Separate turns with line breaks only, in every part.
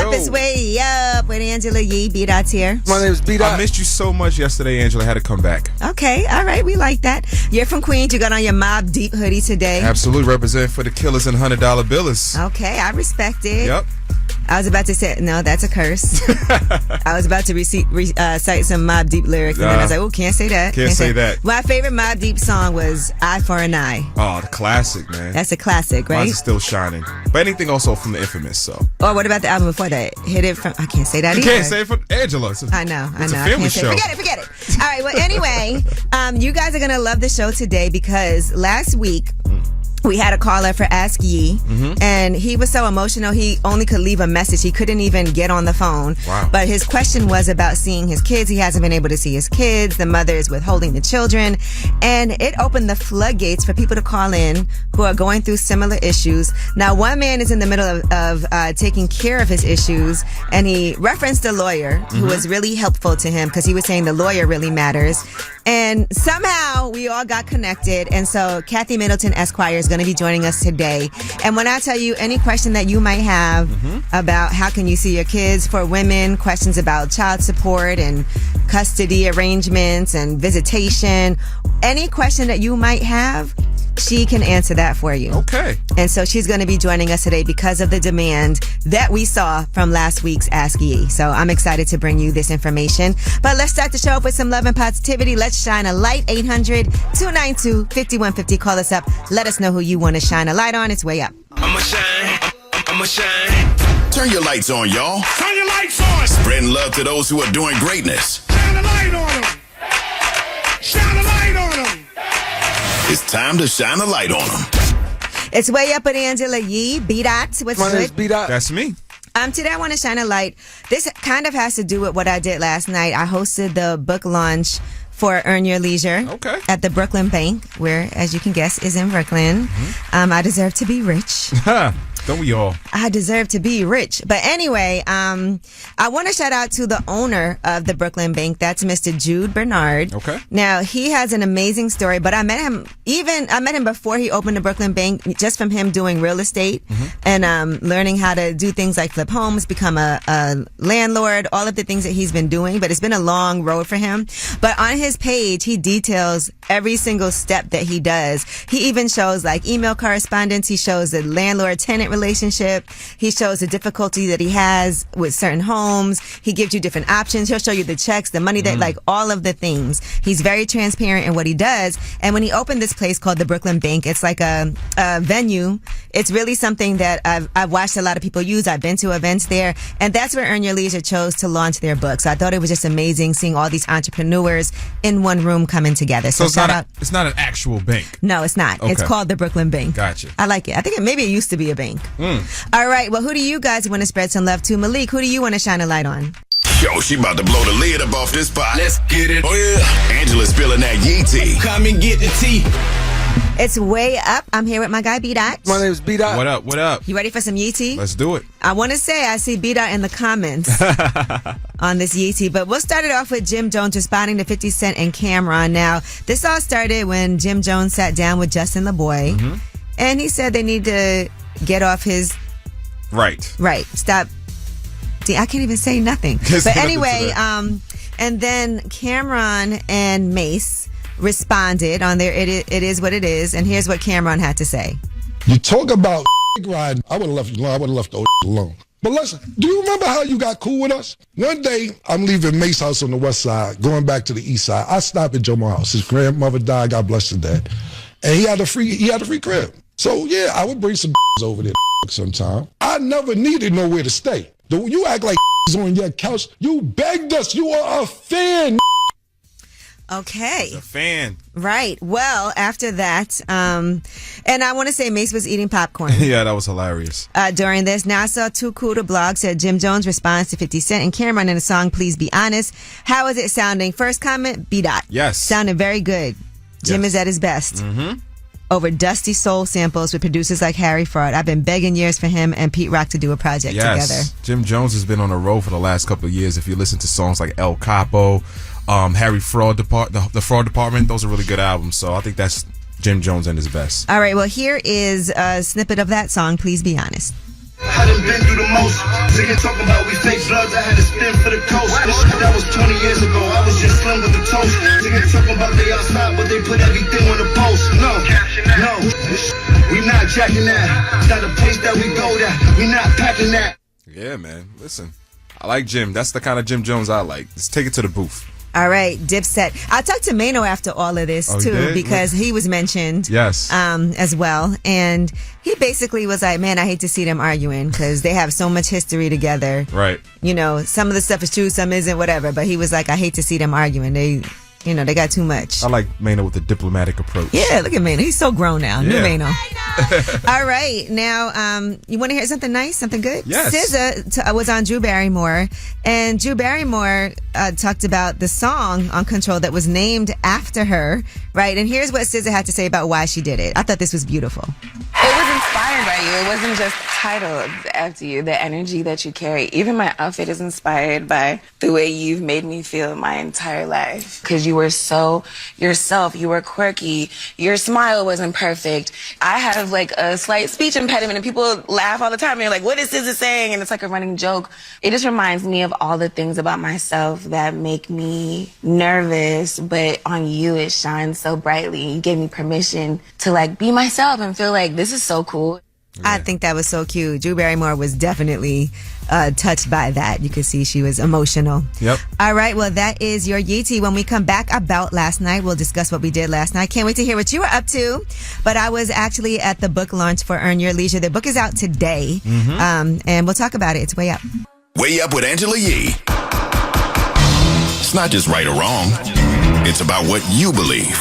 up? It's Way Up with Angela Yee. B-Dot's here.
My name is B-Dot.
I missed you so much yesterday, Angela. I had to come back.
Okay, all right. We like that. You're from Queens. You got on your Mob Deep hoodie today.
Absolutely. Represent for the killers and $100 billers.
Okay, I respect it.
Yep.
I was about to say, no, that's a curse. I was about to recite some Mob Deep lyrics, and then I was like, oh, can't say that.
Can't say that.
My favorite Mob Deep song was Eye for an Eye.
Oh, the classic, man.
That's a classic, right?
Mine's still shining. But anything also from the Infamous, so.
Or what about the album before that? Hit It From... I can't say that
You
either.
can't say it from Angela.
I know.
It's a family show.
Forget it. All right, well, anyway, you guys are going to love the show today because last week... we had a caller for Ask Yee, and he was so emotional he only could leave a message. He couldn't even get on the phone.
Wow.
But his question was about seeing his kids. He hasn't been able to see his kids. The mother is withholding the children. And it opened the floodgates for people to call in who are going through similar issues. Now, one man is in the middle of taking care of his issues, and he referenced a lawyer who was really helpful to him because he was saying the lawyer really matters. And somehow we all got connected. And so Cathy Middleton, Esquire, is going to be joining us today. And when I tell you any question that you might have about how can you see your kids, for women, questions about child support and custody arrangements and visitation, any question that you might have, she can answer that for you.
Okay.
And so she's going to be joining us today because of the demand that we saw from last week's Ask Yee. So I'm excited to bring you this information. But let's start the show up with some love and positivity. Let's shine a light. 800-292-5150. Call us up. Let us know who you want to shine a light on. It's Way Up.
I'ma shine.
Turn your lights on, y'all.
Turn your lights on.
Spreading love to those who are doing greatness.
Shine a light on them. Shine a light on them.
It's time to shine a light on them.
It's Way Up with Angela Yee. B-Dot. What's
My name is
good?
B-Dot.
That's me.
Today I want to shine a light. This kind of has to do with what I did last night. I hosted the book launch for Earn Your Leisure at the Brooklyn Bank, where, as you can guess, is in Brooklyn. I deserve to be rich.
Don't we all?
I deserve to be rich. But anyway, I want to shout out to the owner of the Brooklyn Bank. That's Mr. Jude Bernard.
Okay.
Now, he has an amazing story, but I met him before he opened the Brooklyn Bank, just from him doing real estate and learning how to do things like flip homes, become a landlord, all of the things that he's been doing. But it's been a long road for him. But on his page, he details every single step that he does. He even shows like email correspondence. He shows the landlord-tenant relationship. He shows the difficulty that he has with certain homes. He gives you different options. He'll show you the checks, the money that, like, all of the things. He's very transparent in what he does. And when he opened this place called the Brooklyn Bank, it's like a venue. It's really something that I've watched a lot of people use. I've been to events there, and that's where Earn Your Leisure chose to launch their book. So I thought it was just amazing seeing all these entrepreneurs in one room coming together. So
it's not an actual bank.
No, it's not.
Okay.
It's called the Brooklyn Bank.
Gotcha.
I like it. I think maybe it used to be a bank. All right. Well, who do you guys want to spread some love to? Malik, who do you want to shine a light on?
Yo, she about to blow the lid up off this pot.
Let's get it.
Oh, yeah. Angela's spilling that Yee tea.
Come and get the tea.
It's Way Up. I'm here with my guy, B-Dot.
My name is B-Dot.
What up?
You ready for some Yee tea?
Let's do it.
I want to say I see B-Dot in the comments on this Yee tea, but we'll start it off with Jim Jones responding to 50 Cent and Cameron. Now, this all started when Jim Jones sat down with Justin LaBoy, and he said they need to get off his...
Right.
Stop. See, I can't even say nothing. But anyway, and then Cameron and Mace responded on their It Is What It Is, and here's what Cameron had to say.
You talk about riding. I would have left you alone. I would have left the alone. But listen, do you remember how you got cool with us? One day, I'm leaving Mace's house on the west side, going back to the east side. I stopped at Jomo's house. His grandmother died, God bless her dad. And he had a free crib. So yeah, I would bring some over there sometime. I never needed nowhere to stay. You act like on your couch. You begged us. You are a fan.
Okay.
He's a fan.
Right. Well, after that, and I want to say Mace was eating popcorn.
Yeah, that was hilarious.
During this. Now, I saw Too Cool to Blog said Jim Jones responds to 50 Cent and Cameron in the song Please Be Honest. How is it sounding? First comment, B-Dot.
Yes.
Sounded very good. Jim is at his best. Over dusty soul samples with producers like Harry Fraud. I've been begging years for him and Pete Rock to do a project together.
Jim Jones has been on the road for the last couple of years. If you listen to songs like El Capo, Harry Fraud, the Fraud Department, those are really good albums. So I think that's Jim Jones at his best.
All right, well, here is a snippet of that song, Please Be Honest.
I done been through the most. Sick of talking about we fake bloods. I had to spin for the coast. That was 20 years ago. I was just slim with the toast. Sick of talking about they outside, but they put everything on the post. No, we not jacking that. It's not a place that we go there. We not packing that.
Yeah, man. Listen, I like Jim. That's the kind of Jim Jones I like. Let's take it to the booth.
All right, Dipset. I talked to Mano after all of this too, because he was mentioned,
yes,
as well, and he basically was like, "Man, I hate to see them arguing because they have so much history together."
Right.
You know, some of the stuff is true, some isn't, whatever. But he was like, "I hate to see them arguing. They got too much."
I like Mano with the diplomatic approach.
Yeah, look at Mano. He's so grown now.
Yeah.
New Mano. All right, now you want to hear something nice, something good?
Yes.
SZA was on Drew Barrymore, and Drew Barrymore talked about the song on Control that was named after her, right? And here's what SZA had to say about why she did it. I thought this was beautiful.
It was inspired by you. It wasn't just titled after you. The energy that you carry. Even my outfit is inspired by the way you've made me feel my entire life. Because you were so yourself. You were quirky. Your smile wasn't perfect. I have like a slight speech impediment and people laugh all the time. And you're like, what is SZA saying? And it's like a running joke. It just reminds me of all the things about myself that make me nervous. But on you, it shines so brightly. You gave me permission to like be myself and feel like this is so cool.
Yeah. I think that was so cute. Drew Barrymore was definitely touched by that. You could see she was emotional.
Yep.
All right. Well, that is your Yeetie. When we come back about last night, we'll discuss what we did last night. Can't wait to hear what you were up to. But I was actually at the book launch for Earn Your Leisure. The book is out today. And we'll talk about it. It's Way Up.
Way Up with Angela Yee. It's not just right or wrong. It's about what you believe.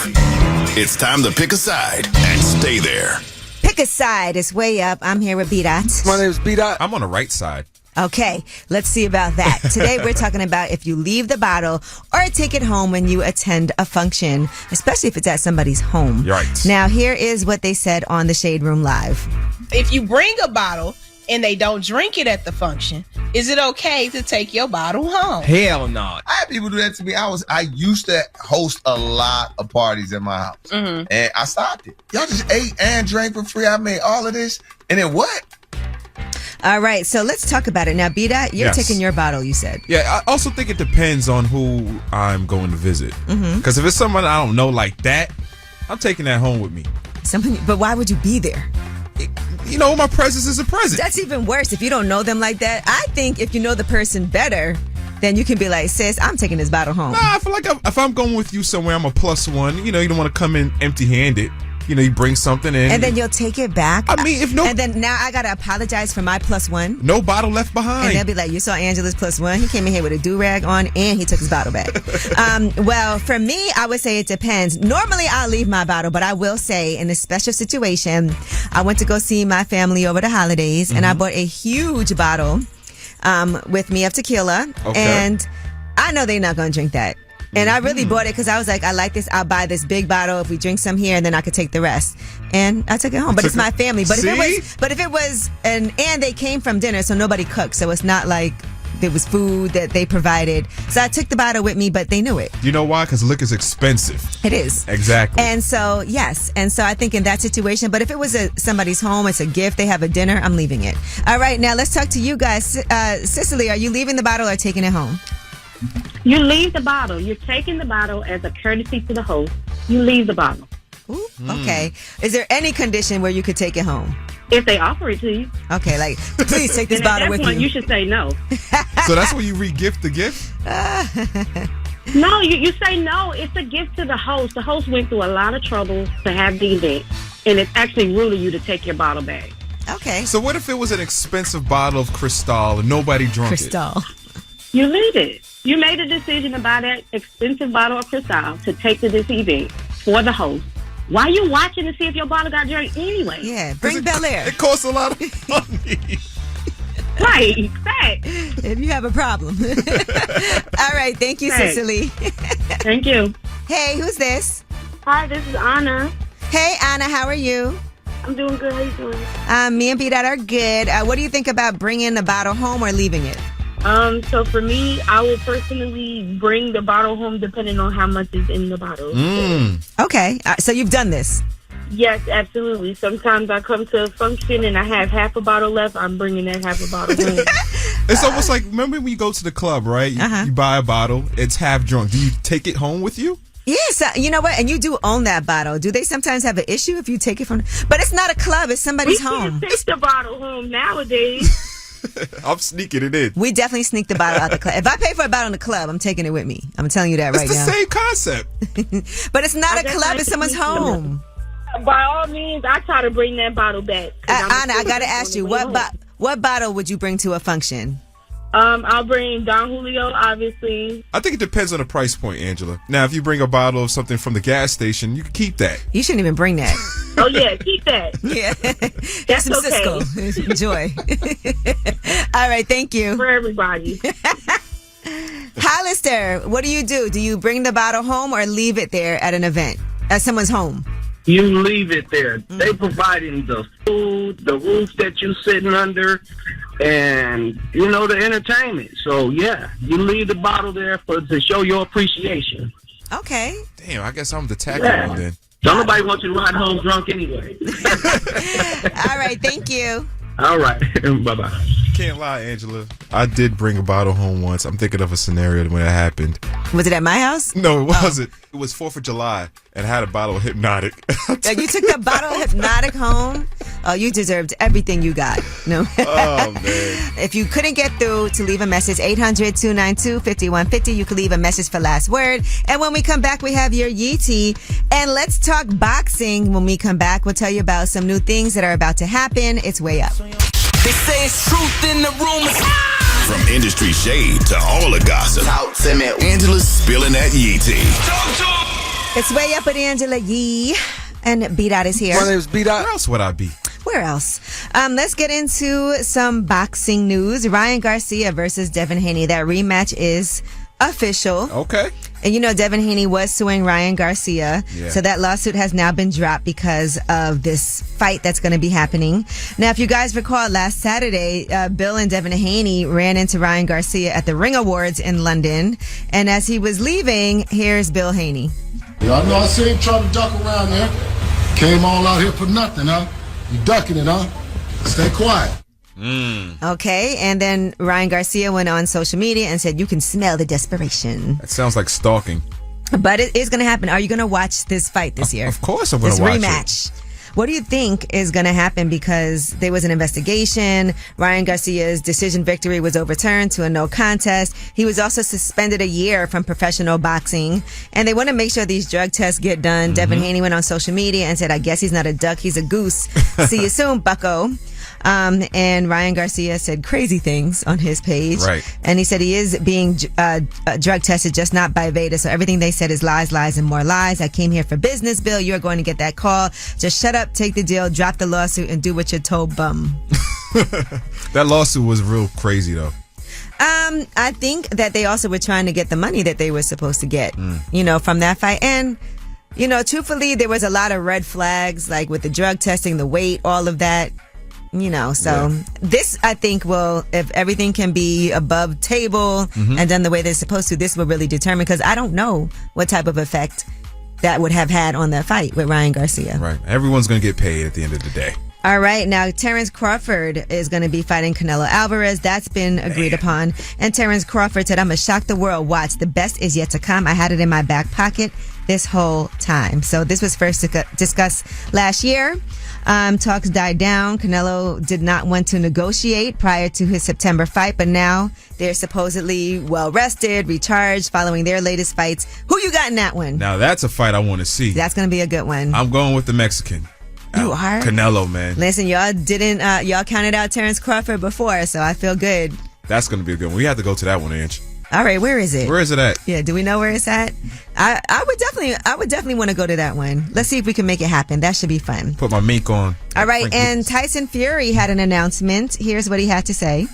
It's time to pick a side and stay there.
Pick a side. It's Way Up. I'm here with B-Dot.
My name is B-Dot.
I'm on the right side.
Okay, let's see about that. Today we're talking about if you leave the bottle or take it home when you attend a function, especially if it's at somebody's home.
Right.
Now, here is what they said on the Shade Room Live.
If you bring a bottle and they don't drink it at the function, is it okay to take your bottle home?
Hell no. I had people do that to me. I used to host a lot of parties in my house. And I stopped it. Y'all just ate and drank for free. I made all of this. And then what?
All right, so let's talk about it. Now, B-Dot, you're taking your bottle, you said.
Yeah, I also think it depends on who I'm going to visit. Because if it's someone I don't know like that, I'm taking that home with me.
But why would you be there?
You know, my presence is a present.
That's even worse if you don't know them like that. I think if you know the person better, then you can be like, sis, I'm taking this bottle home.
Nah, I feel like if I'm going with you somewhere, I'm a +1. You know, you don't want to come in empty-handed. You know, you bring something in.
And then you'll take it back.
I mean,
And then now I got to apologize for my +1.
No bottle left behind.
And they'll be like, you saw Angela's +1. He came in here with a do-rag on and he took his bottle back. Well, for me, I would say it depends. Normally, I'll leave my bottle, but I will say in a special situation, I went to go see my family over the holidays and I bought a huge bottle with me of tequila.
Okay.
And I know they're not going to drink that. And I really bought it because I was like, I like this. I'll buy this big bottle if we drink some here, and then I could take the rest. And I took it home. But it's my family. But if it was, and they came from dinner, so nobody cooked. So it's not like there was food that they provided. So I took the bottle with me, but they knew it.
You know why? Because liquor's expensive.
It is.
Exactly.
And so, yes. And so I think in that situation, but if it was somebody's home, it's a gift, they have a dinner, I'm leaving it. All right, now let's talk to you guys. Cicely, are you leaving the bottle or taking it home?
You leave the bottle. You're taking the bottle as a courtesy to the host. You leave the bottle.
Ooh, okay. Is there any condition where you could take it home?
If they offer it to you.
Okay, like, please take this bottle with you.
You should say no.
So that's where you re-gift the gift?
No, you say no. It's a gift to the host. The host went through a lot of trouble to have the event, and it's actually rude of you to take your bottle back.
Okay.
So what if it was an expensive bottle of Cristal and nobody drunk
Cristal.
You leave it. You made a decision to buy that expensive bottle of Cristal to take to this event for the host. Why are you watching to see if your bottle got drank anyway?
Yeah, bring Bel Air.
It costs a lot of money.
Right, fact.
If you have a problem. All right, thank you,
Thanks.
Cicely.
Thank you.
Hey, who's this?
Hi, this is Anna.
Hey, Anna, how are you?
I'm doing good. How you doing?
Me and B-Dot are good. What do you think about bringing the bottle home or leaving it?
So for me, I will personally bring the bottle home depending on how much is in the bottle.
Okay, so you've done this.
Yes, absolutely. Sometimes I come to a function and I have half a bottle left. I'm bringing that half a bottle home.
It's almost like, remember when you go to the club, right? You buy a bottle, it's half drunk. Do you take it home with you?
Yes, you know what? And you do own that bottle. Do they sometimes have an issue if you take it from? But it's not a club; it's somebody's home.
We take the bottle home nowadays.
I'm sneaking it in.
We definitely sneak the bottle out the club. If I pay for a bottle in the club, I'm taking it with me. I'm telling you that right now.
It's the same concept.
But it's not a club; it's someone's home.
By all means, I try to bring that bottle back.
Anna, I gotta ask you, what bottle would you bring to a function?
I'll bring Don Julio, obviously.
I think it depends on the price point, Angela. Now, if you bring a bottle of something from the gas station, you can keep that.
You shouldn't even bring that.
Oh, yeah, keep that.
Yeah.
That's
some
okay.
Cisco. Enjoy. All right, thank you.
For everybody.
Hollister, what do? Do you bring the bottle home or leave it there at an event, at someone's home?
You leave it there. They providing the food, the roof that you're sitting under, and, you know, the entertainment. So, yeah, you leave the bottle there to show your appreciation.
Okay.
Damn, I guess I'm the tacky one then.
Don't nobody want you to ride home drunk anyway.
All right, thank you.
All right, bye-bye.
Can't lie, Angela. I did bring a bottle home once. I'm thinking of a scenario when it happened.
Was it at my house?
No, it wasn't. It was 4th of July and I had a bottle of Hypnotic.
You took the bottle of Hypnotic home? Oh, you deserved everything you got. No.
Oh, man.
If you couldn't get through to leave a message, 800-292-5150. You can leave a message for last word. And when we come back, we have your Yeetie. And let's talk boxing. When we come back, we'll tell you about some new things that are about to happen. It's way up.
They say it's truth in the rumors.
From industry shade to all the gossip.
Talk to me.
Angela's spilling that Yee tea.
It's way up with Angela Yee. And B-Dot is here.
My name's B-Dot.
Where else would I be?
Where else? Let's get into some boxing news. Ryan Garcia versus Devin Haney. That rematch is official.
Okay.
And you know, Devin Haney was suing Ryan Garcia.
Yeah.
So that lawsuit has now been dropped because of this fight that's going to be happening. Now, if you guys recall, last Saturday, Bill and Devin Haney ran into Ryan Garcia at the Ring Awards in London. And as he was leaving, here's Bill Haney.
Y'all know I see him trying to duck around there. Came all out here for nothing, huh? You ducking it, huh? Stay quiet.
Okay, and then Ryan Garcia went on social media and said, you can smell the desperation.
That sounds like stalking.
But it is going to happen. Are you going to watch this fight this year?
Of course I'm going to watch
rematch. What do you think is going to happen? Because there was an investigation. Ryan Garcia's decision victory was overturned to a no contest. He was also suspended a year from professional boxing. And they want to make sure these drug tests get done. Devin Haney went on social media and said, I guess he's not a duck, he's a goose. See you soon, bucko. And Ryan Garcia said crazy things on his page.
Right.
And he said he is being drug tested, just not by Veda. So everything they said is lies, lies, and more lies. I came here for business, Bill. You're going to get that call. Just shut up, take the deal, drop the lawsuit, and do what you're told, bum.
That lawsuit was real crazy, though.
I think that they also were trying to get the money that they were supposed to get, you know, from that fight. And, you know, truthfully, there was a lot of red flags, like with the drug testing, the weight, all of that. You know, so this, I think, will, if everything can be above table and done the way they're supposed to, this will really determine, because I don't know what type of effect that would have had on that fight with Ryan Garcia.
Right. Everyone's going to get paid at the end of the day.
All right. Now, Terrence Crawford is going to be fighting Canelo Alvarez. That's been agreed upon. And Terrence Crawford said, I'm going to shock the world. Watch, the best is yet to come. I had it in my back pocket this whole time. So this was first discussed last year. Talks died down. Canelo did not want to negotiate prior to his September fight, but now they're supposedly well rested, recharged, following their latest fights. Who you got in that one?
Now that's a fight I want to see.
That's going to be a good one.
I'm going with the Mexican.
You are?
Canelo, man.
Listen, y'all counted out Terrence Crawford before, so I feel good.
That's going to be a good one. We have to go to that one, Ange.
All right, where is it?
Where is it at?
Yeah, do we know where it's at? I would definitely want to go to that one. Let's see if we can make it happen. That should be fun.
Put my mink on.
All right, and Tyson Fury had an announcement. Here's what he had to say.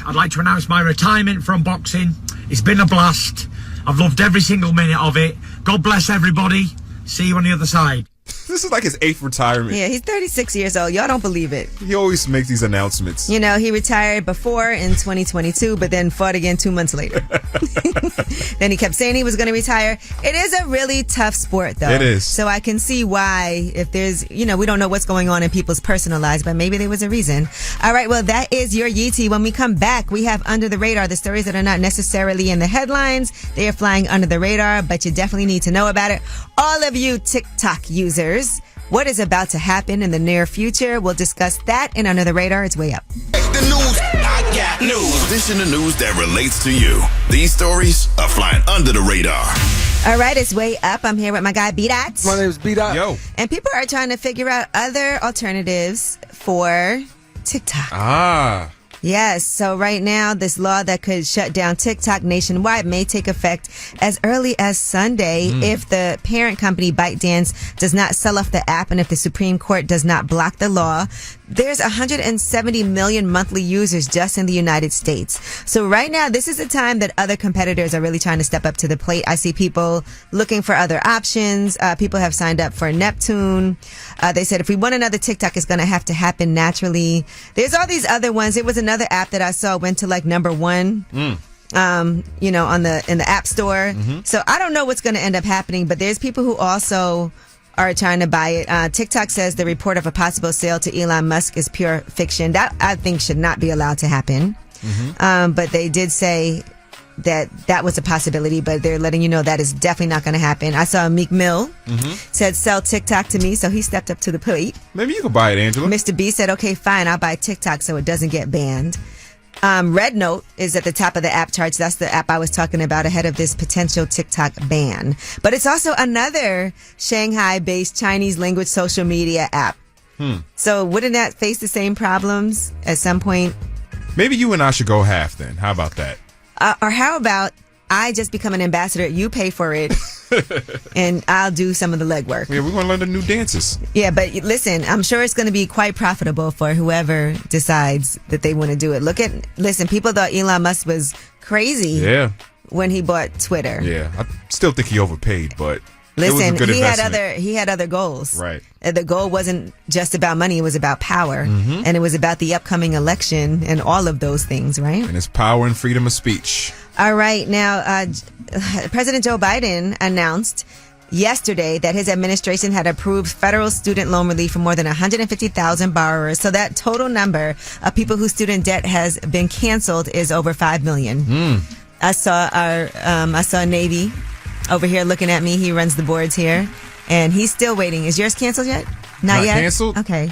I'd like to announce my retirement from boxing. It's been a blast. I've loved every single minute of it. God bless everybody. See you on the other side.
This is like his 8th retirement.
Yeah, he's 36 years old. Y'all don't believe it.
He always makes these announcements.
You know, he retired before in 2022, but then fought again 2 months later. Then he kept saying he was going to retire. It is a really tough sport, though.
It is.
So I can see why, if there's, we don't know what's going on in people's personal lives, but maybe there was a reason. All right, well, that is your Yeetie. When we come back, we have Under the Radar, the stories that are not necessarily in the headlines. They are flying under the radar, but you definitely need to know about it. All of you TikTok users, what is about to happen in the near future? We'll discuss that in Under the Radar. It's way up.
The news, I got news. This in the news that relates to you. These stories are flying under the radar.
All right, it's way up. I'm here with my guy, B-Dot.
My name is B-Dot.
Yo.
And people are trying to figure out other alternatives for TikTok.
Ah.
Yes, so right now, this law that could shut down TikTok nationwide may take effect as early as Sunday if the parent company ByteDance does not sell off the app and if the Supreme Court does not block the law. There's 170 million monthly users just in the United States. So right now, this is the time that other competitors are really trying to step up to the plate. I see people looking for other options. People have signed up for Neptune. They said if we want another TikTok, it's going to have to happen naturally. There's all these other ones. It was another app that I saw went to like number 1. In the App Store. So I don't know what's going to end up happening, but there's people who also are trying to buy it. TikTok says the report of a possible sale to Elon Musk is pure fiction. That I think should not be allowed to happen. But they did say that was a possibility, but they're letting you know that is definitely not going to happen. I saw Meek Mill said sell TikTok to me, so he stepped up to the plate.
Maybe you could buy it, Angela.
Mr. B said, okay, fine, I'll buy TikTok so it doesn't get banned. Red Note is at the top of the app charts. That's the app I was talking about ahead of this potential TikTok ban. But it's also another Shanghai-based Chinese language social media app. So wouldn't that face the same problems at some point?
Maybe you and I should go half then. How about that?
Or how about I just become an ambassador, you pay for it, and I'll do some of the legwork.
Yeah, we're going to learn the new dances.
Yeah, but listen, I'm sure it's going to be quite profitable for whoever decides that they want to do it. Listen, people thought Elon Musk was crazy when he bought Twitter.
Yeah, I still think he overpaid, but
listen,
it was a good
he had other goals.
Right.
The goal wasn't just about money, it was about power. And it was about the upcoming election and all of those things, right?
And it's power and freedom of speech.
All right. Now, President Joe Biden announced yesterday that his administration had approved federal student loan relief for more than 150,000 borrowers. So that total number of people whose student debt has been canceled is over 5 million. I saw Navy over here looking at me. He runs the boards here, and he's still waiting. Is yours canceled yet? Not yet?
Canceled?
Okay.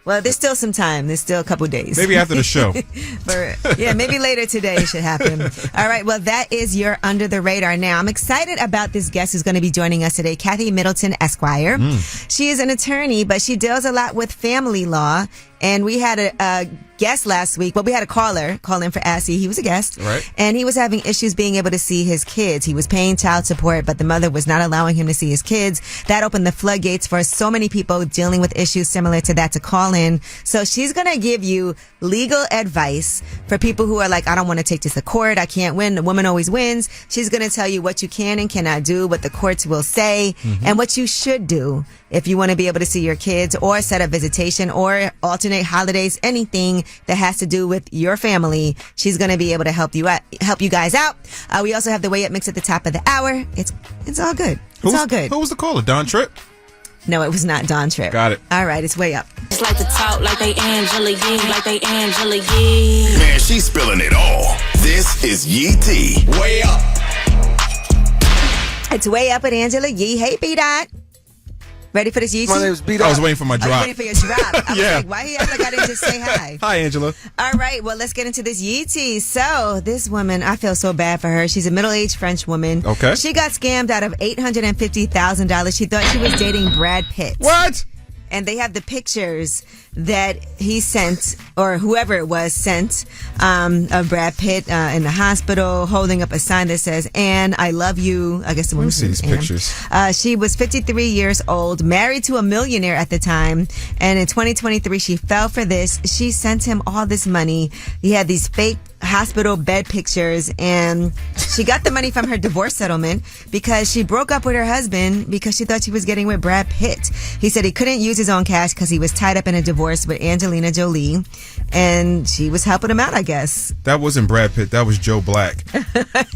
Well, there's still some time. There's still a couple days.
Maybe after the show.
Maybe later today it should happen. All right. Well, that is your Under the Radar. Now, I'm excited about this guest who's going to be joining us today, Cathy Middleton, Esquire. She is an attorney, but she deals a lot with family law. And we had a guest last week. Well, we had a caller call in for Assy. He was a guest.
Right.
And he was having issues being able to see his kids. He was paying child support, but the mother was not allowing him to see his kids. That opened the floodgates for so many people dealing with issues similar to that to call in. So she's going to give you legal advice for people who are like, I don't want to take this to court. I can't win. The woman always wins. She's going to tell you what you can and cannot do, what the courts will say, and what you should do if you want to be able to see your kids or set up visitation or alternate holidays, anything that has to do with your family. She's going to be able to help you guys out. We also have the Way Up Mix at the top of the hour. It's all good. It's all good.
Who was the caller? Don Tripp?
No, it was not Don Tripp.
Got it.
All right, it's Way Up.
It's like to talk like they Angela Yee, like they Angela Yee.
Man, she's spilling it all. This is Yee T. Way Up.
It's Way Up with Angela Yee. Hey, B-Dot. Ready for this, Yee?
My name is B-Dot.
I was waiting for my drop.
I was waiting for your drop. I was
Yeah.
like, why he act like I didn't just say hi?
Hi, Angela.
All right, well, let's get into this Yeetie. So, this woman, I feel so bad for her. She's a middle-aged French woman.
Okay.
She got scammed out of $850,000. She thought she was dating Brad Pitt.
What?
And they have the pictures that he sent, or whoever it was sent, of Brad Pitt in the hospital holding up a sign that says, Anne, I love you. I guess the woman's
Let me see
name
these
is
pictures.
Anne. She was 53 years old, married to a millionaire at the time. And in 2023, she fell for this. She sent him all this money. He had these fake hospital bed pictures, and she got the money from her divorce settlement because she broke up with her husband because she thought she was getting with Brad Pitt. He said he couldn't use his own cash because he was tied up in a divorce with Angelina Jolie, and she was helping him out, I guess.
That wasn't Brad Pitt. That was Joe Black.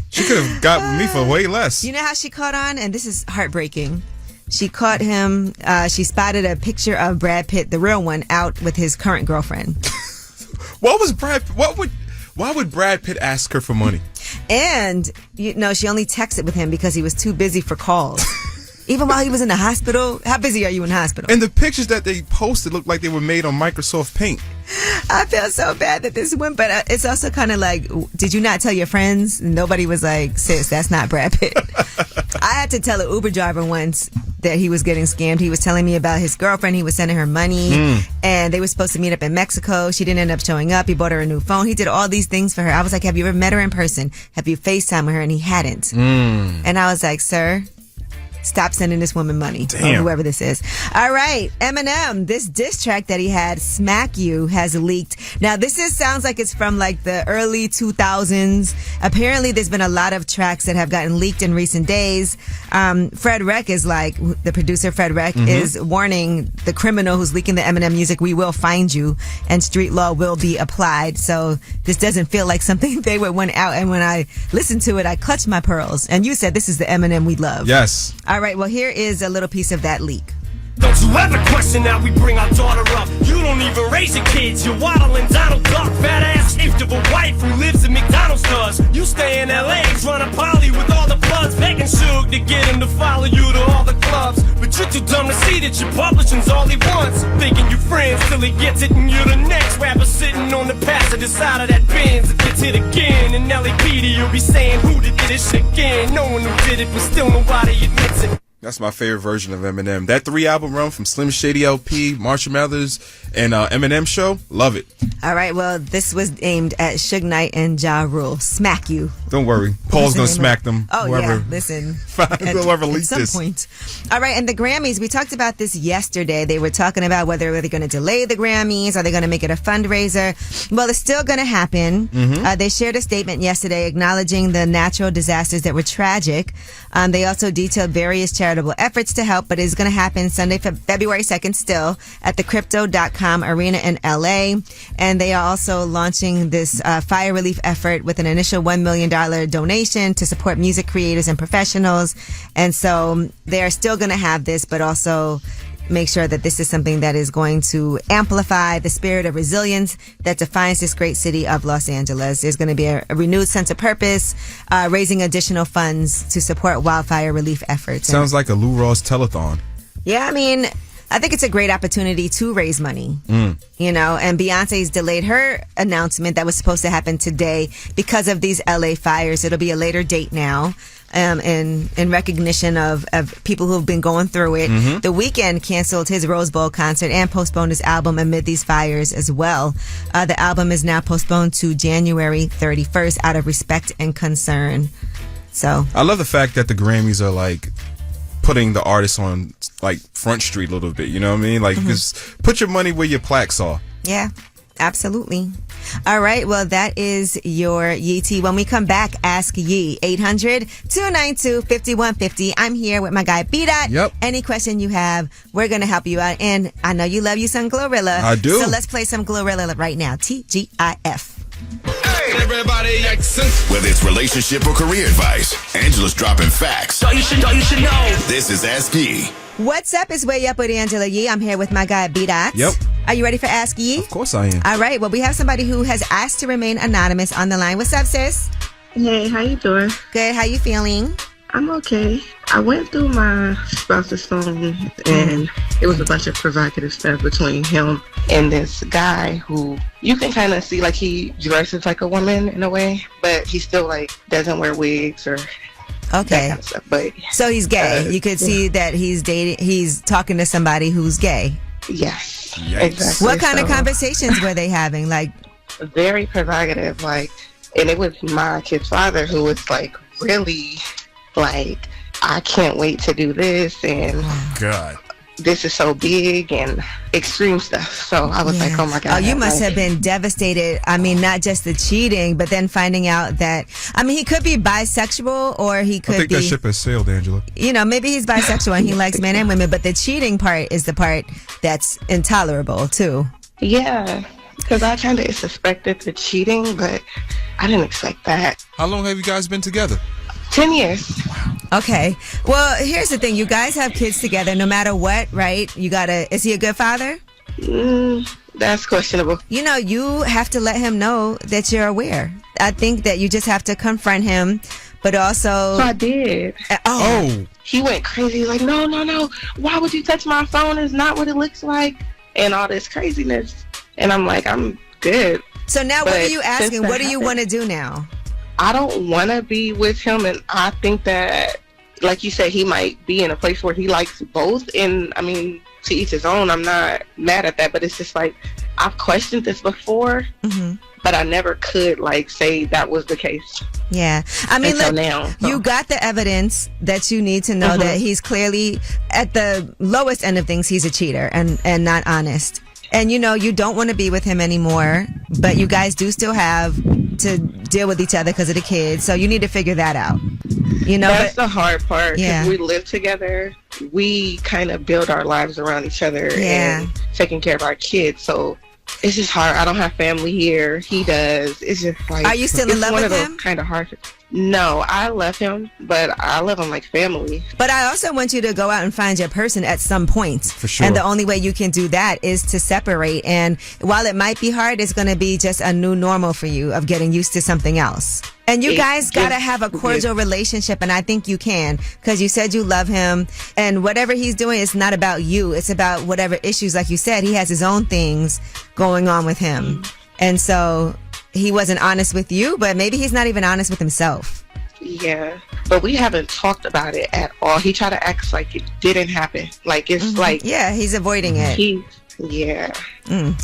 She could have got me for way less.
You know how she caught on? And this is heartbreaking. She caught him. She spotted a picture of Brad Pitt, the real one, out with his current girlfriend.
Why would Brad Pitt ask her for money?
And she only texted with him because he was too busy for calls. Even while he was in the hospital. How busy are you in the hospital?
And the pictures that they posted looked like they were made on Microsoft Paint.
I feel so bad that this went, but it's also kind of like, did you not tell your friends? Nobody was like, sis, that's not Brad Pitt. I had to tell an Uber driver once that he was getting scammed. He was telling me about his girlfriend. He was sending her money, and they were supposed to meet up in Mexico. She didn't end up showing up. He bought her a new phone. He did all these things for her. I was like, have you ever met her in person? Have you FaceTime with her? And he hadn't. And I was like, sir, stop sending this woman money. Or whoever this is. All right. Eminem, this diss track that he had, Smack You, has leaked. Now, this sounds like it's from like the early 2000s. Apparently, there's been a lot of tracks that have gotten leaked in recent days. Fred Reck is like, the producer Fred Reck is warning the criminal who's leaking the Eminem music, we will find you and street law will be applied. So this doesn't feel like something they would want out. And when I listened to it, I clutched my pearls. And you said this is the Eminem we love.
Yes.
All right, well, here is a little piece of that leak.
Don't you ever question how we bring our daughter up. You don't even raise your kids. You're waddling Donald Duck. Fat ass gift of a wife who lives in McDonald's does. You stay in LA, trying to poly with all the bloods, begging Suge to get him to follow you to all the clubs. But you're too dumb to see that your publishing's all he wants. Thinking you friends till he gets it, and you're the next rapper sitting on the passenger side of that Benz. It gets hit again, and LAPD you'll be saying who did this shit again. No one who did it, but still nobody admits it.
That's my favorite version of Eminem. That 3-album run from Slim Shady LP, Marshall Mathers, and Eminem Show. Love it.
All right, well, this was aimed at Suge Knight and Ja Rule. Smack You.
Don't worry. Paul's going to smack them.
Oh, yeah, listen.
Whoever leaked
at some point. All right, and the Grammys, we talked about this yesterday. They were talking about whether they're going to delay the Grammys. Are they going to make it a fundraiser? Well, it's still going to happen. They shared a statement yesterday acknowledging the natural disasters that were tragic. They also detailed various charitable efforts to help, but it's going to happen Sunday, February 2nd still at the Crypto.com Arena in LA. And they are also launching this fire relief effort with an initial $1 million donation to support music creators and professionals. And so they're still going to have this, but also make sure that this is something that is going to amplify the spirit of resilience that defines this great city of Los Angeles. There's going to be a renewed sense of purpose, raising additional funds to support wildfire relief efforts.
Sounds like a Lou Rawls telethon.
Yeah, I mean, I think it's a great opportunity to raise money, and Beyonce's delayed her announcement that was supposed to happen today because of these LA fires. It'll be a later date now. In recognition of people who've been going through it. The Weeknd canceled his Rose Bowl concert and postponed his album amid these fires as well. The album is now postponed to January 31st out of respect and concern. So
I love the fact that the Grammys are like putting the artists on like Front Street a little bit. You know what I mean? Like just put your money where your plaques are.
Yeah. Absolutely. All right. Well, that is your Yee Tea. When we come back, Ask Yee. 800-292-5150. I'm here with my guy, B-Dot.
Yep.
Any question you have, we're going to help you out. And I know you love you some Glorilla.
I do.
So let's play some Glorilla right now. TGIF.
Hey, everybody, whether it's relationship or career advice, Angela's dropping facts.
All you should know.
This is Ask Yee.
What's up? It's Way Up with Angela Yee. I'm here with my guy, B-Dot.
Yep.
Are you ready for Ask Yee?
Of course I am.
All right. Well, we have somebody who has asked to remain anonymous on the line. What's up, sis?
Hey, how you doing?
Good. How you feeling?
I'm okay. I went through my spouse's phone, and it was a bunch of provocative stuff between him and this guy who you can kind of see like he dresses like a woman in a way, but he still like doesn't wear wigs or that kind of stuff. But
so he's gay. You could see that he's talking to somebody who's gay.
Yes.
Yikes.
Exactly.
What kind of conversations were they having? Like
very provocative, like, and it was my kid's father who was like really like, I can't wait to do this, and
God.
this is so big and extreme stuff. So I was like, oh my God.
Oh, you must have been devastated. I mean, not just the cheating, but then finding out that, I mean, he could be bisexual or he could be.
I think that ship has sailed, Angela.
You know, maybe he's bisexual and he likes men and women, but the cheating part is the part that's intolerable too.
Yeah, because I kind of suspected the cheating, but I didn't expect that.
How long have you guys been together?
10 years.
Okay. Well, here's the thing. You guys have kids together no matter what, right? Is he a good father?
That's questionable.
You know, you have to let him know that you're aware. I think that you just have to confront him, but also.
So I did.
Oh.
He went crazy. Like, no. Why would you touch my phone? It's not what it looks like. And all this craziness. And I'm like, I'm good.
So now what are you asking? What do you want to do now?
I don't want to be with him, and I think that, like you said, he might be in a place where he likes both, and I mean, to each his own. I'm not mad at that, but it's just like, I've questioned this before, but I never could, like, say that was the case.
Yeah. I mean, look,
now,
you got the evidence that you need to know that he's clearly, at the lowest end of things, he's a cheater and not honest. And, you know, you don't want to be with him anymore, but you guys do still have to deal with each other because of the kids. So you need to figure that out. You know,
that's the hard part.
Yeah.
We live together. We kind of build our lives around each other and taking care of our kids. So it's just hard. I don't have family here. He does. It's just like.
Are you still in love with him?
Kind of hard. No, I love him, but I love him like family.
But I also want you to go out and find your person at some point.
For sure.
And the only way you can do that is to separate. And while it might be hard, it's going to be just a new normal for you of getting used to something else. And you guys got to have a cordial relationship, and I think you can, because you said you love him, and whatever he's doing is not about you. It's about whatever issues, like you said, he has his own things going on with him. And so he wasn't honest with you, but maybe he's not even honest with himself.
Yeah, but we haven't talked about it at all. He tried to act like it didn't happen. Like, it's like...
Yeah, he's avoiding it.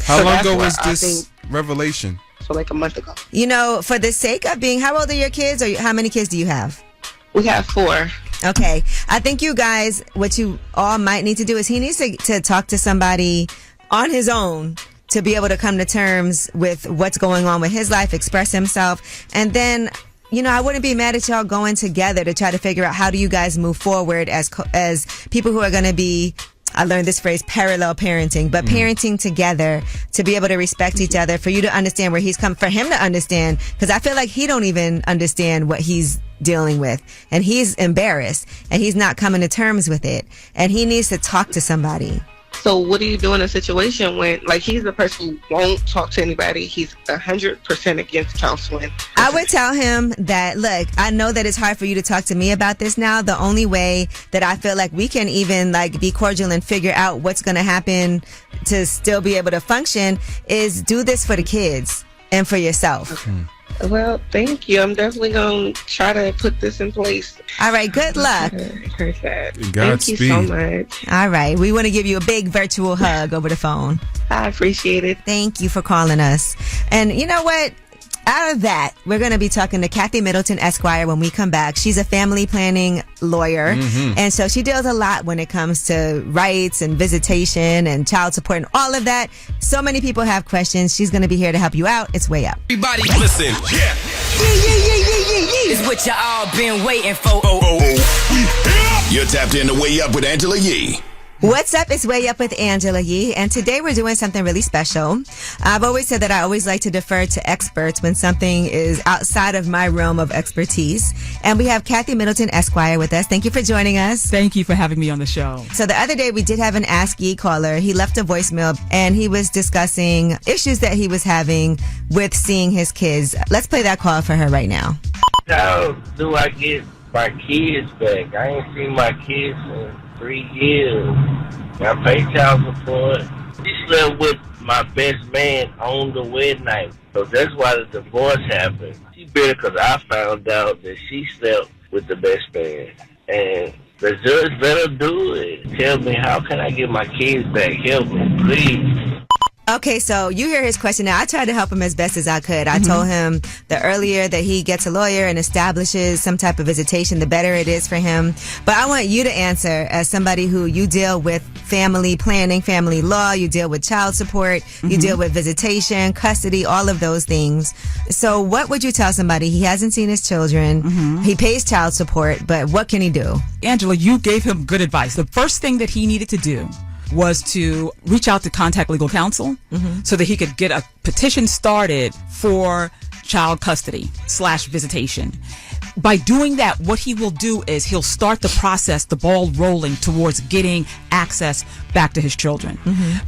How long ago was this revelation?
So like a month ago.
You know, for the sake of being, how old are your kids, or how many kids do you have?
We have 4.
Okay. I think you guys, what you all might need to do is he needs to talk to somebody on his own to be able to come to terms with what's going on with his life, express himself. And then, you know, I wouldn't be mad at y'all going together to try to figure out how do you guys move forward as people who are going to be, I learned this phrase, parallel parenting, but parenting together to be able to respect each other, for you to understand where he's come, for him to understand, because I feel like he don't even understand what he's dealing with, and he's embarrassed, and he's not coming to terms with it, and he needs to talk to somebody.
So what do you do in a situation when, like, he's the person who won't talk to anybody? He's 100% against counseling.
I would tell him that, look, I know that it's hard for you to talk to me about this now. The only way that I feel like we can even, like, be cordial and figure out what's going to happen to still be able to function is do this for the kids and for yourself.
Okay. Well, thank you. I'm definitely going to try to put this in place.
All right. Good luck.
Thank you so much.
All right. We want to give you a big virtual hug over the phone.
I appreciate it.
Thank you for calling us. And you know what? Out of that, we're going to be talking to Cathy Middleton, Esquire, when we come back. She's a family planning lawyer. And so she deals a lot when it comes to rights and visitation and child support and all of that. So many people have questions. She's going to be here to help you out. It's Way Up.
Everybody listen. Yeah. It's what y'all been waiting for.
You're tapped into Way Up with Angela Yee.
What's up? It's Way Up with Angela Yee, and today we're doing something really special. I've always said that I always like to defer to experts when something is outside of my realm of expertise, and we have Cathy Middleton, Esquire, with us. Thank you for joining us.
Thank you for having me on the show.
So the other day we did have an Ask Yee caller. He left a voicemail, and he was discussing issues that he was having with seeing his kids. Let's play that call for her right now.
How do I get my kids back? I ain't seen my kids in 3 years. I pay child support. She slept with my best man on the wedding night. So that's why the divorce happened. She bitter because I found out that she slept with the best man. And the judge better do it. Tell me, how can I get my kids back? Help me, please.
Okay, so you hear his question now. I tried to help him as best as I could. I told him the earlier that he gets a lawyer and establishes some type of visitation, the better it is for him. But I want you to answer as somebody who you deal with family planning, family law, you deal with child support, you deal with visitation, custody, all of those things. So what would you tell somebody? He hasn't seen his children. He pays child support, but what can he do?
Angela, you gave him good advice. The first thing that he needed to do was to reach out to contact legal counsel so that he could get a petition started for child custody / visitation. By doing that, what he will do is he'll start the process, the ball rolling towards getting access back to his children.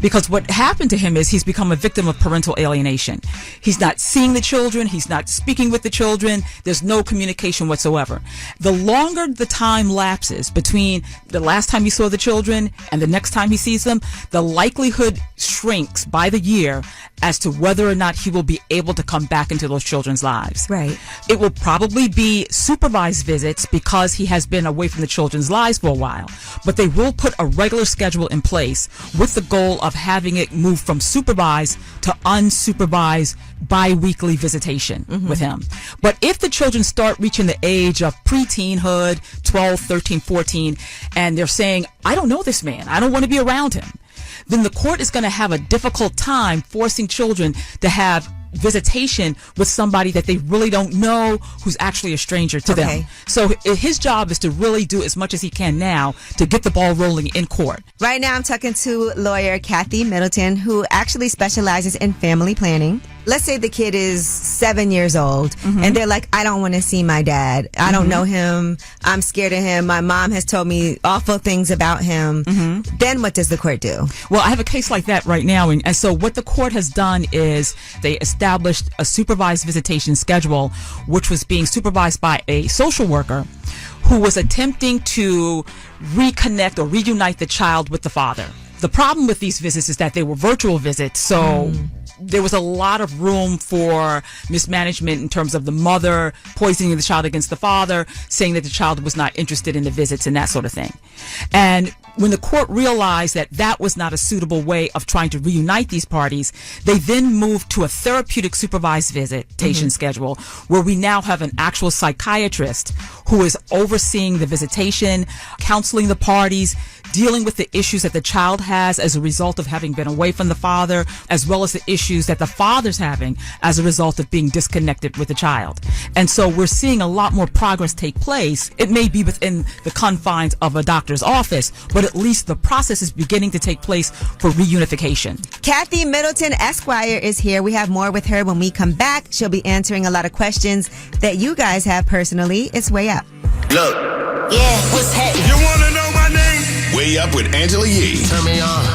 Because what happened to him is he's become a victim of parental alienation. He's not seeing the children. He's not speaking with the children. There's no communication whatsoever. The longer the time lapses between the last time he saw the children and the next time he sees them, the likelihood shrinks by the year as to whether or not he will be able to come back into those children's lives.
Right.
It will probably be supervised visits because he has been away from the children's lives for a while. But they will put a regular schedule in place with the goal of having it move from supervised to unsupervised bi-weekly visitation with him. But if the children start reaching the age of pre-teenhood, 12, 13, 14, and they're saying, I don't know this man, I don't want to be around him, then the court is going to have a difficult time forcing children to have visitation with somebody that they really don't know, who's actually a stranger to them. So his job is to really do as much as he can now to get the ball rolling in court.
Right now I'm talking to lawyer Cathy Middleton, who actually specializes in family planning. Let's say the kid is 7 years old and they're like, I don't want to see my dad. I don't know him. I'm scared of him. My mom has told me awful things about him. Then what does the court do?
Well, I have a case like that right now. And so what the court has done is they established a supervised visitation schedule, which was being supervised by a social worker who was attempting to reconnect or reunite the child with the father. The problem with these visits is that they were virtual visits, so there was a lot of room for mismanagement in terms of the mother poisoning the child against the father, saying that the child was not interested in the visits and that sort of thing. And when the court realized that that was not a suitable way of trying to reunite these parties, they then moved to a therapeutic supervised visitation schedule where we now have an actual psychiatrist who is overseeing the visitation, counseling the parties, dealing with the issues that the child has as a result of having been away from the father, as well as the issues that the father's having as a result of being disconnected with the child. And so we're seeing a lot more progress take place. It may be within the confines of a doctor's office, but at least the process is beginning to take place for reunification.
Cathy Middleton Esquire is here. We have more with her when we come back. She'll be answering a lot of questions that you guys have personally. It's Way Up.
Look.
Yeah, what's happening?
You want to know my name?
Way Up with Angela Yee.
Turn me on.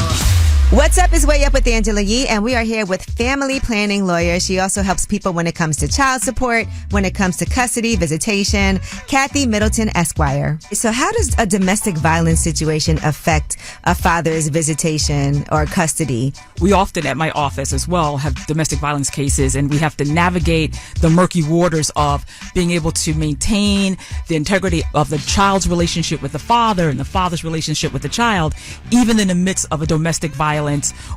What's up is Way Up with Angela Yee, and we are here with family planning lawyer. She also helps people when it comes to child support, when it comes to custody, visitation. Cathy Middleton Esquire. So how does a domestic violence situation affect a father's visitation or custody?
We often at my office as well have domestic violence cases, and we have to navigate the murky waters of being able to maintain the integrity of the child's relationship with the father and the father's relationship with the child, even in the midst of a domestic violence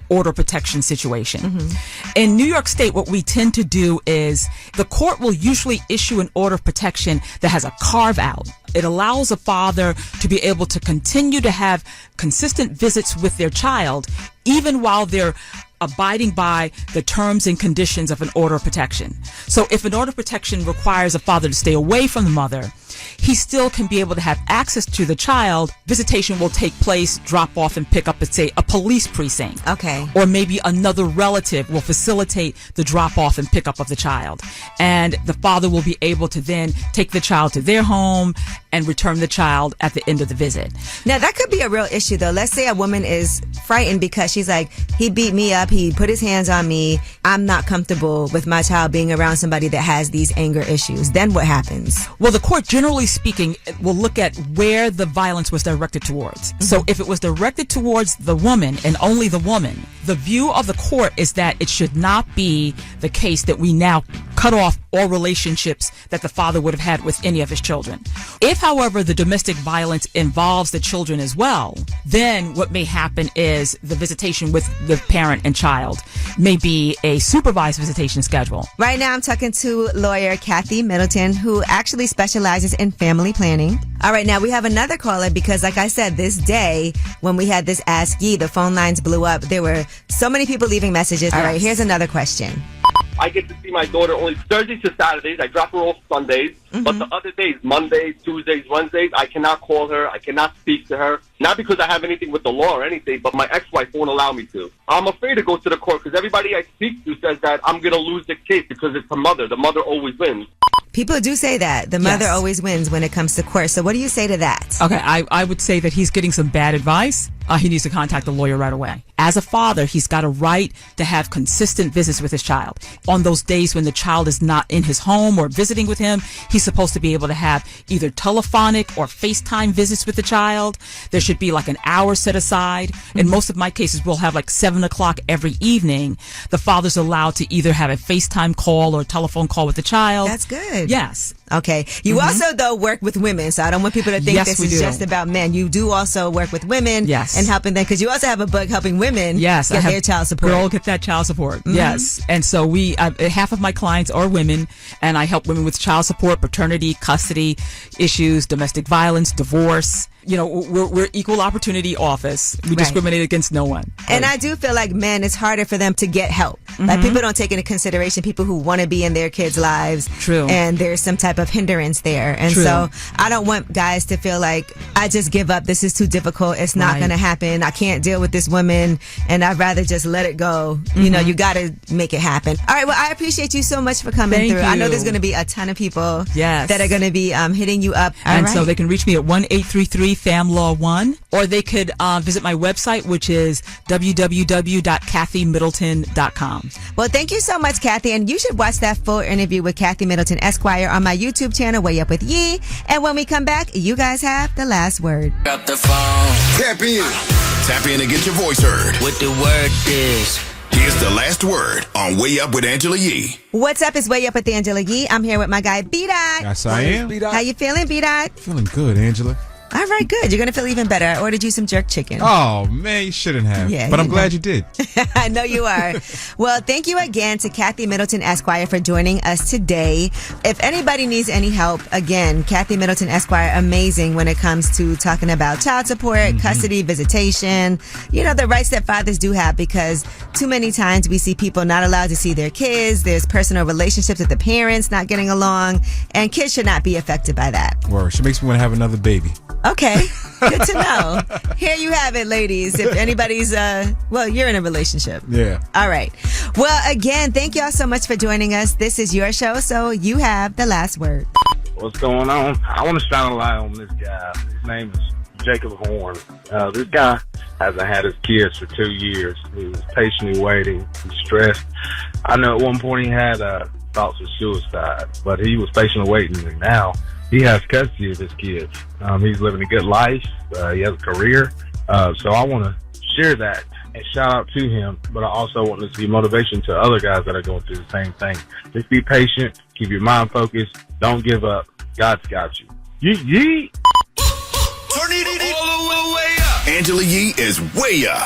order protection situation. In New York State, what we tend to do is the court will usually issue an order of protection that has a carve out. It allows a father to be able to continue to have consistent visits with their child, even while they're abiding by the terms and conditions of an order of protection. So if an order of protection requires a father to stay away from the mother, he still can be able to have access to the child. Visitation will take place, drop off and pick up at, say, a police precinct.
Okay.
Or maybe another relative will facilitate the drop off and pick up of the child. And the father will be able to then take the child to their home and return the child at the end of the visit.
Now, that could be a real issue, though. Let's say a woman is frightened because she's like, he beat me up, he put his hands on me, I'm not comfortable with my child being around somebody that has these anger issues. Then what happens?
Well, the court, generally speaking, will look at where the violence was directed towards. So if it was directed towards the woman and only the woman, The view of the court is that it should not be the case that we now cut off all relationships that the father would have had with any of his children. If, however, the domestic violence involves the children as well, then what may happen is the visitation with the parent and child may be a supervised visitation schedule.
Right now I'm talking to lawyer Cathy Middleton, who actually specializes in family planning. All right, now we have another caller because, like I said, this day when we had this Ask Ye, the phone lines blew up. There were so many people leaving messages. All right, here's another question.
I get to see my daughter only Thursdays to Saturdays. I drop her off Sundays. But the other days, Mondays, Tuesdays, Wednesdays, I cannot call her. I cannot speak to her. Not because I have anything with the law or anything, but my ex-wife won't allow me to. I'm afraid to go to the court because everybody I speak to says that I'm going to lose the case because it's the mother. The mother always wins.
People do say that. The mother always wins when it comes to court. So what do you say to that?
Okay, I would say that he's getting some bad advice. He needs to contact a lawyer right away. As a father, he's got a right to have consistent visits with his child. On those days when the child is not in his home or visiting with him, he's supposed to be able to have either telephonic or FaceTime visits with the child. There should be like an hour set aside. In most of my cases, we'll have like 7 o'clock every evening. The father's allowed to either have a FaceTime call or a telephone call with the child.
That's good.
Yes.
Okay. You also, though, work with women, so I don't want people to think
Yes,
this
we
is
do.
just about men. You do also work with women and helping them, because you also have a book helping women get their child support.
Girl, get that child support. Yes. And so half of my clients are women, and I help women with child support, paternity, custody issues, domestic violence, divorce. You know, we're equal opportunity office. We discriminate against no one.
And I do feel like men, it's harder for them to get help. Like people don't take into consideration people who want to be in their kids' lives.
True.
And there's some type of hindrance there. And
True.
so I don't want guys to feel like I just give up. This is too difficult. It's not going to happen. I can't deal with this woman, and I'd rather just let it go. You know, you got to make it happen. All right. Well, I appreciate you so much for coming
Thank
through. I know
you.
there's going to be a ton of people
Yes.
that are going to be hitting you up.
And so they can reach me at 1-833-FAMLAW1, or they could visit my website, which is www.cathymiddleton.com.
Well, thank you so much, Cathy. And you should watch that full interview with Cathy Middleton, Esquire, on my YouTube channel, Way Up With Ye. And when we come back, you guys have the last word.
Got the phone. Tap in. Tap in and get your voice heard. What the word is. Here's the last word on Way Up with Angela Yee.
What's up? It's Way Up with Angela Yee. I'm here with my guy, B-Dot.
Yes, I am.
How you feeling, B-Dot?
Feeling good, Angela.
All right, good. You're going to feel even better. I ordered you some jerk chicken.
Oh, man, you shouldn't have.
Yeah,
but I'm
you
glad
know.
you did.
I know you are. Well, thank you again to Cathy Middleton, Esquire, for joining us today. If anybody needs any help, again, Cathy Middleton, Esquire, amazing when it comes to talking about child support, custody, visitation, you know, the rights that fathers do have, because too many times we see people not allowed to see their kids. There's personal relationships with the parents not getting along, and kids should not be affected by that.
Word. She makes me want to have another baby.
Okay, good to know. Here you have it, ladies. If anybody's, well, you're in a relationship.
Yeah.
All right. Well, again, thank y'all so much for joining us. This is your show, so you have the last word.
What's going on? I want to shine a light on this guy. His name is Jacob Horn. This guy hasn't had his kids for 2 years. He was patiently waiting. He's stressed. I know at one point he had thoughts of suicide, but he was patiently waiting, and now he has custody of his kids. He's living a good life. He has a career. So I want to share that and shout out to him, but I also want this to be motivation to other guys that are going through the same thing. Just be patient. Keep your mind focused. Don't give up. God's got you. Yeet.
Turn it all the way up. Angela Yee is way up.